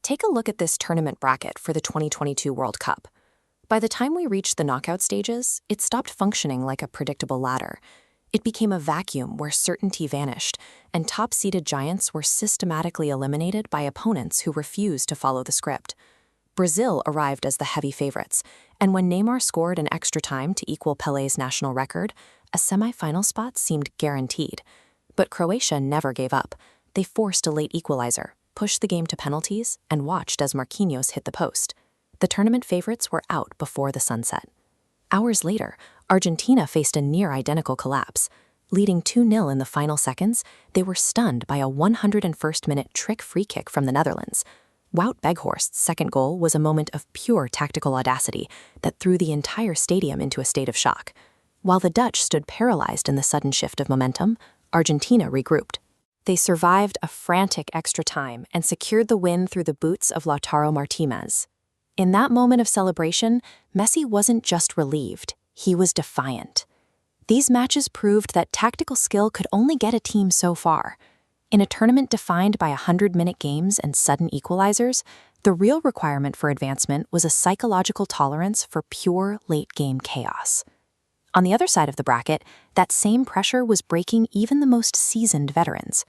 Take a look at this tournament bracket for the 2022 World Cup. By the time we reached the knockout stages, it stopped functioning like a predictable ladder. It became a vacuum where certainty vanished, and top-seeded giants were systematically eliminated by opponents who refused to follow the script. Brazil arrived as the heavy favorites, and when Neymar scored in extra time to equal Pelé's national record, a semi-final spot seemed guaranteed. But Croatia never gave up. They forced a late equalizer, pushed the game to penalties, and watched as Marquinhos hit the post. The tournament favorites were out before the sunset. Hours later, Argentina faced a near-identical collapse. Leading 2-0 in the final seconds, they were stunned by a 101st-minute trick free kick from the Netherlands. Wout Weghorst's second goal was a moment of pure tactical audacity that threw the entire stadium into a state of shock. While the Dutch stood paralyzed in the sudden shift of momentum, Argentina regrouped. They survived a frantic extra time and secured the win through the boots of Lautaro Martinez. In that moment of celebration, Messi wasn't just relieved, he was defiant. These matches proved that tactical skill could only get a team so far. In a tournament defined by 100-minute games and sudden equalizers, the real requirement for advancement was a psychological tolerance for pure late-game chaos. On the other side of the bracket, that same pressure was breaking even the most seasoned veterans.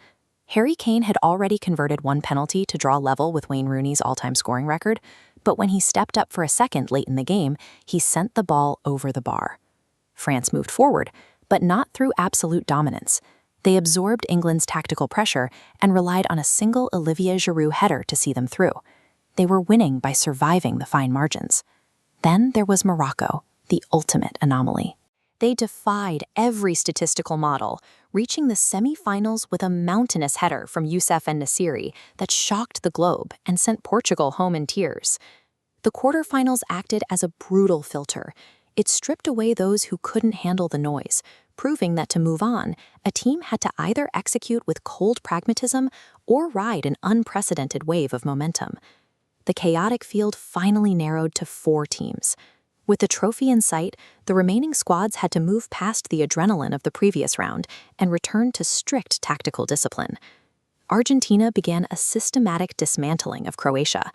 Harry Kane had already converted one penalty to draw level with Wayne Rooney's all-time scoring record, but when he stepped up for a second late in the game, he sent the ball over the bar. France moved forward, but not through absolute dominance. They absorbed England's tactical pressure and relied on a single Olivier Giroud header to see them through. They were winning by surviving the fine margins. Then there was Morocco, the ultimate anomaly. They defied every statistical model, reaching the semi-finals with a mountainous header from Youssef En-Nesyri that shocked the globe and sent Portugal home in tears. The quarterfinals acted as a brutal filter. It stripped away those who couldn't handle the noise, proving that to move on, a team had to either execute with cold pragmatism or ride an unprecedented wave of momentum. The chaotic field finally narrowed to 4 teams. With the trophy in sight, the remaining squads had to move past the adrenaline of the previous round and return to strict tactical discipline. Argentina began a systematic dismantling of Croatia.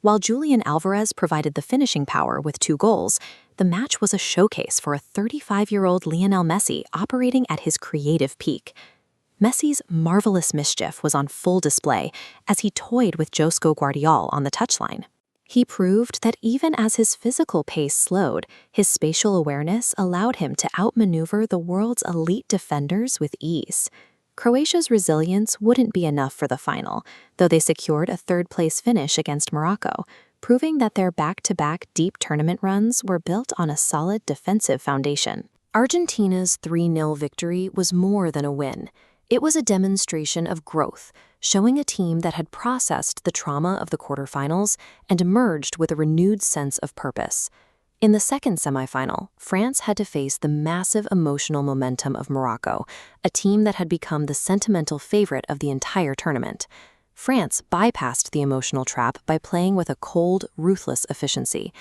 While Julian Alvarez provided the finishing power with 2 goals, the match was a showcase for a 35-year-old Lionel Messi operating at his creative peak. Messi's marvelous mischief was on full display as he toyed with Josko Guardiola on the touchline. He proved that even as his physical pace slowed, his spatial awareness allowed him to outmaneuver the world's elite defenders with ease. Croatia's resilience wouldn't be enough for the final, though they secured a third-place finish against Morocco, proving that their back-to-back deep tournament runs were built on a solid defensive foundation. Argentina's 3-0 victory was more than a win. It was a demonstration of growth, showing a team that had processed the trauma of the quarterfinals and emerged with a renewed sense of purpose. In the second semifinal, France had to face the massive emotional momentum of Morocco, a team that had become the sentimental favorite of the entire tournament. France bypassed the emotional trap by playing with a cold, ruthless efficiency.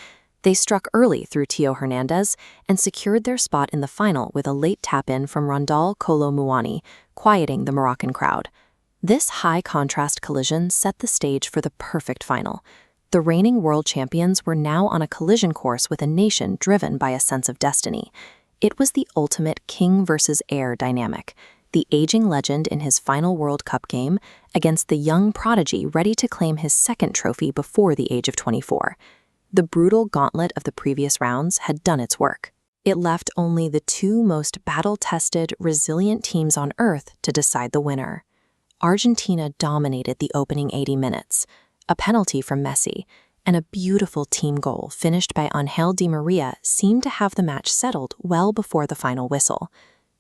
They struck early through Theo Hernandez and secured their spot in the final with a late tap-in from Rondal Kolo Muani, quieting the Moroccan crowd. This high-contrast collision set the stage for the perfect final. The reigning world champions were now on a collision course with a nation driven by a sense of destiny. It was the ultimate king versus heir dynamic, the aging legend in his final World Cup game against the young prodigy ready to claim his second trophy before the age of 24. The brutal gauntlet of the previous rounds had done its work. It left only the 2 most battle-tested, resilient teams on Earth to decide the winner. Argentina dominated the opening 80 minutes. A penalty from Messi and a beautiful team goal finished by Angel Di Maria seemed to have the match settled well before the final whistle.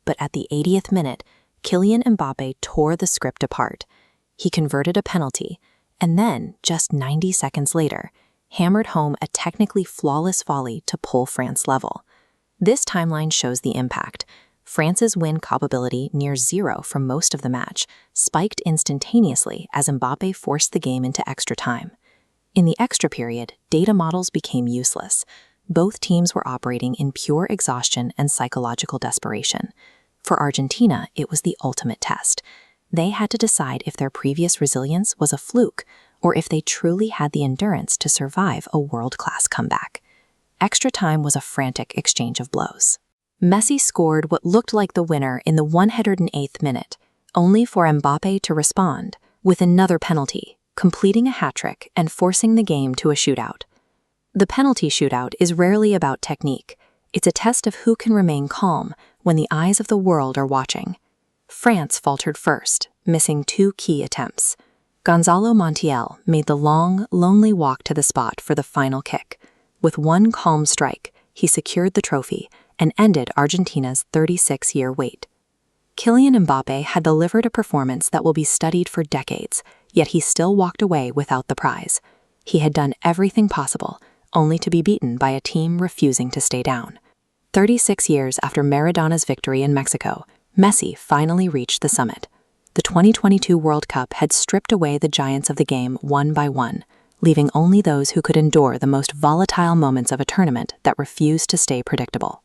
But at the 80th minute, Kylian Mbappé tore the script apart. He converted a penalty, and then, just 90 seconds later, hammered home a technically flawless volley to pull France level. This timeline shows the impact. France's win probability near 0 for most of the match spiked instantaneously as Mbappé forced the game into extra time. In the extra period, data models became useless. Both teams were operating in pure exhaustion and psychological desperation. For Argentina, it was the ultimate test. They had to decide if their previous resilience was a fluke or if they truly had the endurance to survive a world-class comeback. Extra time was a frantic exchange of blows. Messi scored what looked like the winner in the 108th minute, only for Mbappé to respond with another penalty, completing a hat-trick and forcing the game to a shootout. The penalty shootout is rarely about technique. It's a test of who can remain calm when the eyes of the world are watching. France faltered first, missing 2 key attempts. Gonzalo Montiel made the long, lonely walk to the spot for the final kick. With one calm strike, he secured the trophy and ended Argentina's 36-year wait. Kylian Mbappé had delivered a performance that will be studied for decades, yet he still walked away without the prize. He had done everything possible, only to be beaten by a team refusing to stay down. 36 years after Maradona's victory in Mexico, Messi finally reached the summit. The 2022 World Cup had stripped away the giants of the game one by one, leaving only those who could endure the most volatile moments of a tournament that refused to stay predictable.